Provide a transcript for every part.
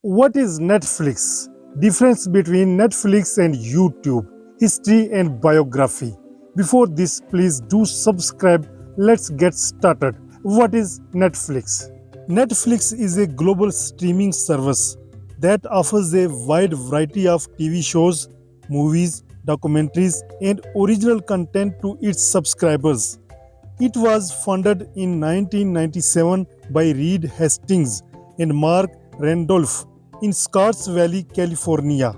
What is Netflix? Difference between Netflix and YouTube. History and biography. Before this, please do subscribe. Let's get started. What is Netflix? Netflix is a global streaming service that offers a wide variety of TV shows, movies, documentaries, and original content to its subscribers. It was founded in 1997 by Reed Hastings and Mark Randolph in Scotts Valley, California.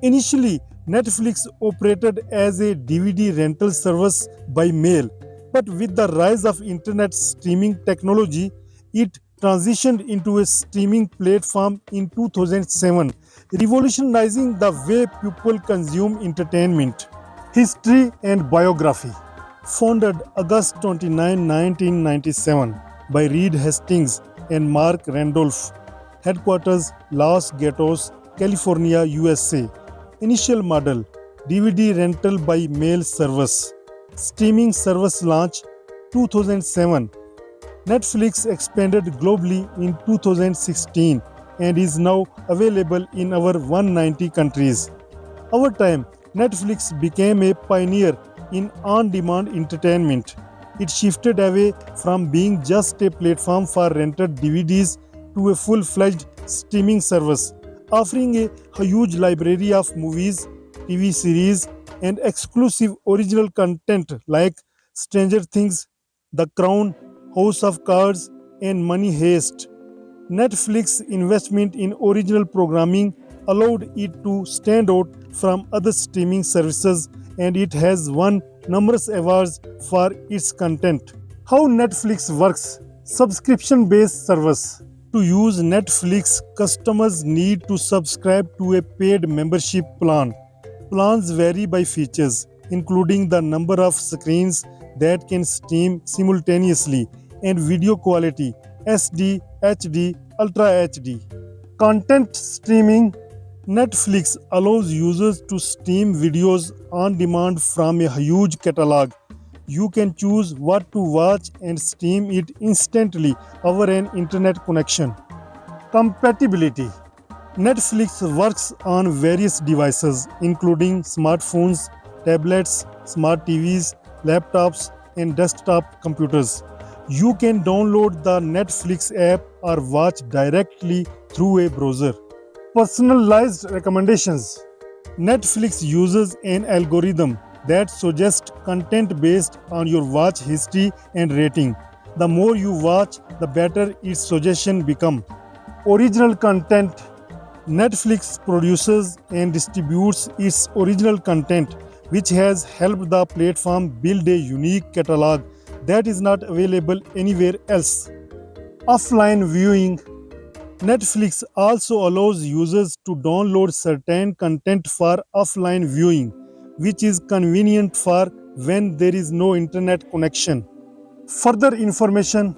Initially, Netflix operated as a DVD rental service by mail, but with the rise of internet streaming technology, it transitioned into a streaming platform in 2007, revolutionizing the way people consume entertainment. History and biography. Founded August 29, 1997 by Reed Hastings and Mark Randolph. Headquarters Los Gatos, California, USA. Initial model DVD rental by mail service. Streaming service launch 2007. Netflix expanded globally in 2016 and is now available in over 190 countries. Over time, Netflix became a pioneer in on-demand entertainment. It shifted away from being just a platform for rented DVDs to a full-fledged streaming service, offering a huge library of movies, TV series, and exclusive original content like Stranger Things, The Crown, House of Cards, and Money Heist. Netflix's investment in original programming allowed it to stand out from other streaming services, and it has won numerous awards for its content. How Netflix works. Subscription-based service. To use Netflix, customers need to subscribe to a paid membership plan. Plans vary by features, including the number of screens that can stream simultaneously and video quality SD, HD, Ultra HD. Content streaming. Netflix allows users to stream videos on demand from a huge catalog. You can choose what to watch and stream it instantly over an internet connection. Compatibility. Netflix works on various devices including smartphones, tablets, smart TVs, laptops, and desktop computers. You can download the Netflix app or watch directly through a browser. Personalized recommendations. Netflix uses an algorithm that suggests content based on your watch history and rating. The more you watch, the better its suggestion become. Original content. Netflix produces and distributes its original content, which has helped the platform build a unique catalog that is not available anywhere else. Offline viewing. Netflix also allows users to download certain content for offline viewing, which is convenient for when there is no internet connection. Further information.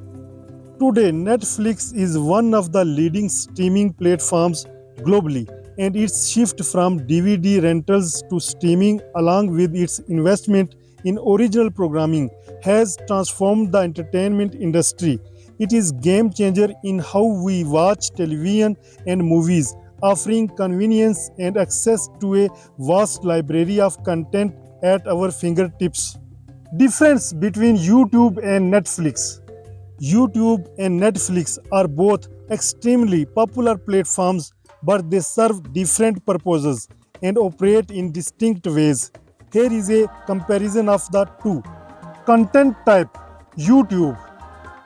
Today, Netflix is one of the leading streaming platforms globally, and its shift from DVD rentals to streaming, along with its investment in original programming, has transformed the entertainment industry. It is a game changer in how we watch television and movies, offering convenience and access to a vast library of content at our fingertips. Difference between YouTube and Netflix. YouTube and Netflix are both extremely popular platforms, but they serve different purposes and operate in distinct ways. Here is a comparison of the two. Content type. YouTube.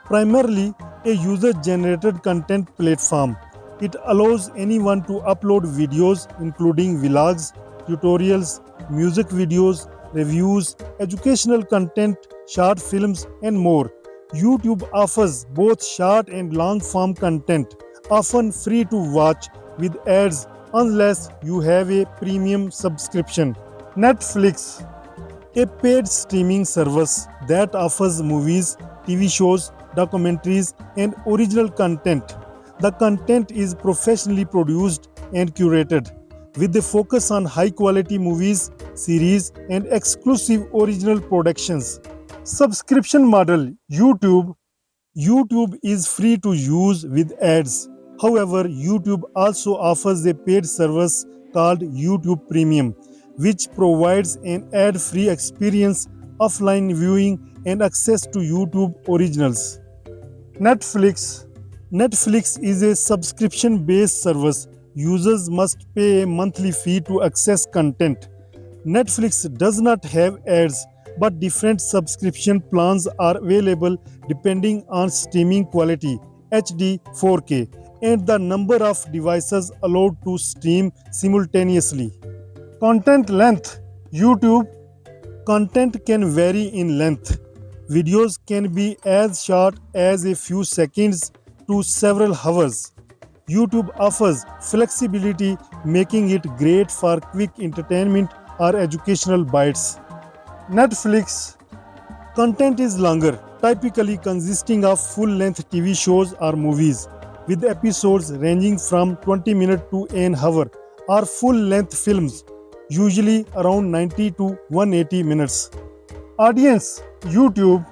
Primarily a user-generated content platform. It allows anyone to upload videos including vlogs, tutorials, music videos, reviews, educational content, short films, and more. YouTube offers both short and long-form content, often free to watch with ads unless you have a premium subscription. Netflix, a paid streaming service that offers movies, TV shows, documentaries, and original content. The content is professionally produced and curated, with a focus on high-quality movies, series, and exclusive original productions. Subscription model. YouTube is free to use with ads. However, YouTube also offers a paid service called YouTube Premium, which provides an ad-free experience, offline viewing, and access to YouTube originals. Netflix Netflix is a subscription based service. Users must pay a monthly fee to access content. Netflix does not have ads, but different subscription plans are available depending on streaming quality HD, 4K, and the number of devices allowed to stream simultaneously. Content length YouTube content can vary in length. Videos can be as short as a few seconds to several hours. YouTube offers flexibility, making it great for quick entertainment or educational bites. Netflix content is longer, typically consisting of full length TV shows or movies, with episodes ranging from 20 minutes to an hour, or full length films, usually around 90 to 180 minutes. Audience YouTube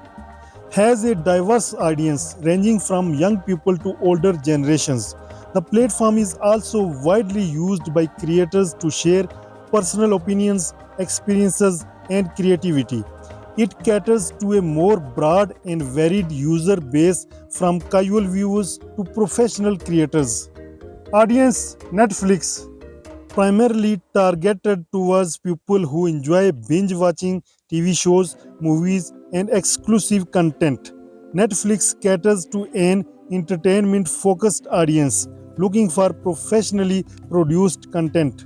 has a diverse audience ranging from young people to older generations. The platform is also widely used by creators to share personal opinions, experiences, and creativity. It caters to a more broad and varied user base from casual viewers to professional creators. Audience Netflix primarily targeted towards people who enjoy binge watching TV shows, movies, and exclusive content. Netflix caters to an entertainment focused audience looking for professionally produced content.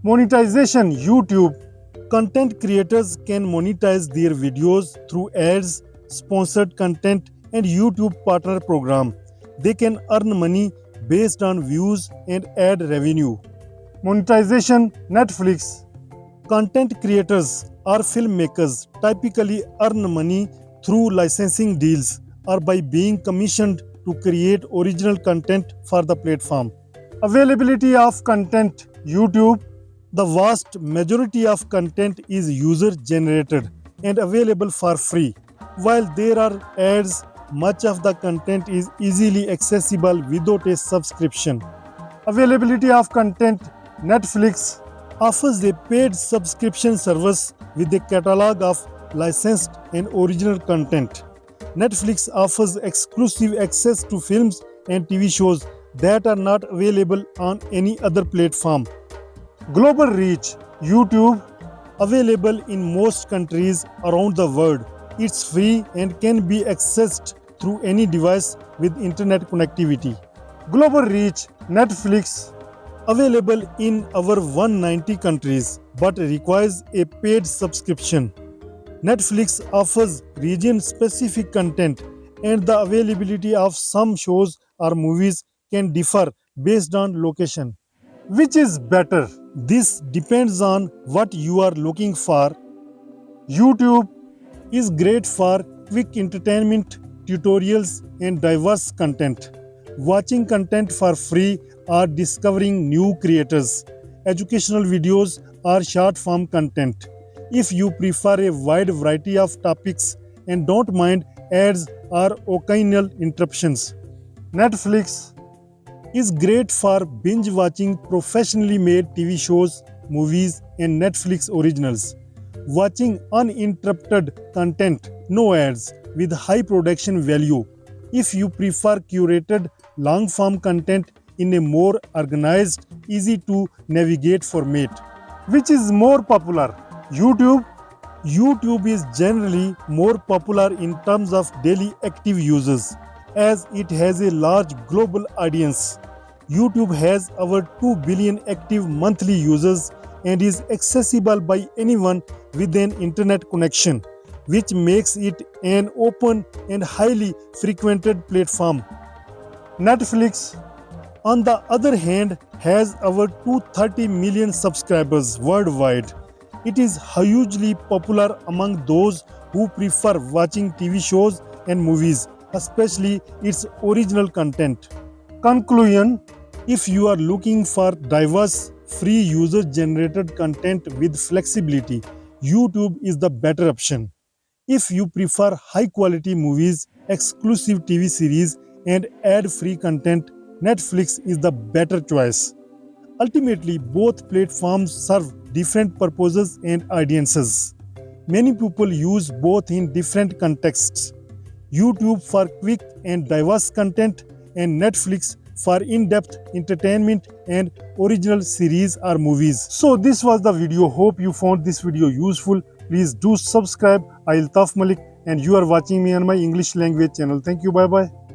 Monetization YouTube content creators can monetize their videos through ads, sponsored content, and YouTube partner program. They can earn money based on views and ad revenue. Monetization Netflix content creators or filmmakers typically earn money through licensing deals or by being commissioned to create original content for the platform. Availability of content YouTube the vast majority of content is user generated and available for free. While there are ads, much of the content is easily accessible without a subscription. Availability of content Netflix offers a paid subscription service with a catalog of licensed and original content. Netflix offers exclusive access to films and TV shows that are not available on any other platform. Global reach YouTube available in most countries around the world. It's free and can be accessed through any device with internet connectivity. Global reach Netflix available in over 190 countries but requires a paid subscription. Netflix offers region specific content and the availability of some shows or movies can differ based on location. Which is better? This depends on what you are looking for. YouTube is great for quick entertainment, tutorials, and diverse content. Watching content for free or discovering new creators, educational videos, or short form content. If you prefer a wide variety of topics and don't mind ads or occasional interruptions, Netflix is great for binge watching professionally made TV shows, movies, and Netflix originals. Watching uninterrupted content, no ads, with high production value. If you prefer curated long form content in a more organized, easy to navigate format. Which is more popular? YouTube? YouTube is generally more popular in terms of daily active users, as it has a large global audience. YouTube has over 2 billion active monthly users and is accessible by anyone with an internet connection, which makes it an open and highly frequented platform. Netflix, on the other hand, has over 230 million subscribers worldwide. It is hugely popular among those who prefer watching TV shows and movies, especially its original content. Conclusion: if you are looking for diverse, free user-generated content with flexibility, YouTube is the better option. If you prefer high-quality movies, exclusive TV series, and ad-free content, Netflix is the better choice. Ultimately, both platforms serve different purposes and audiences. Many people use both in different contexts. YouTube for quick and diverse content, and Netflix for in-depth entertainment and original series or movies. So this was the video. Hope you found this video useful. Please do subscribe. Altaf Malik, and you are watching me on my English language channel. Thank you. Bye bye.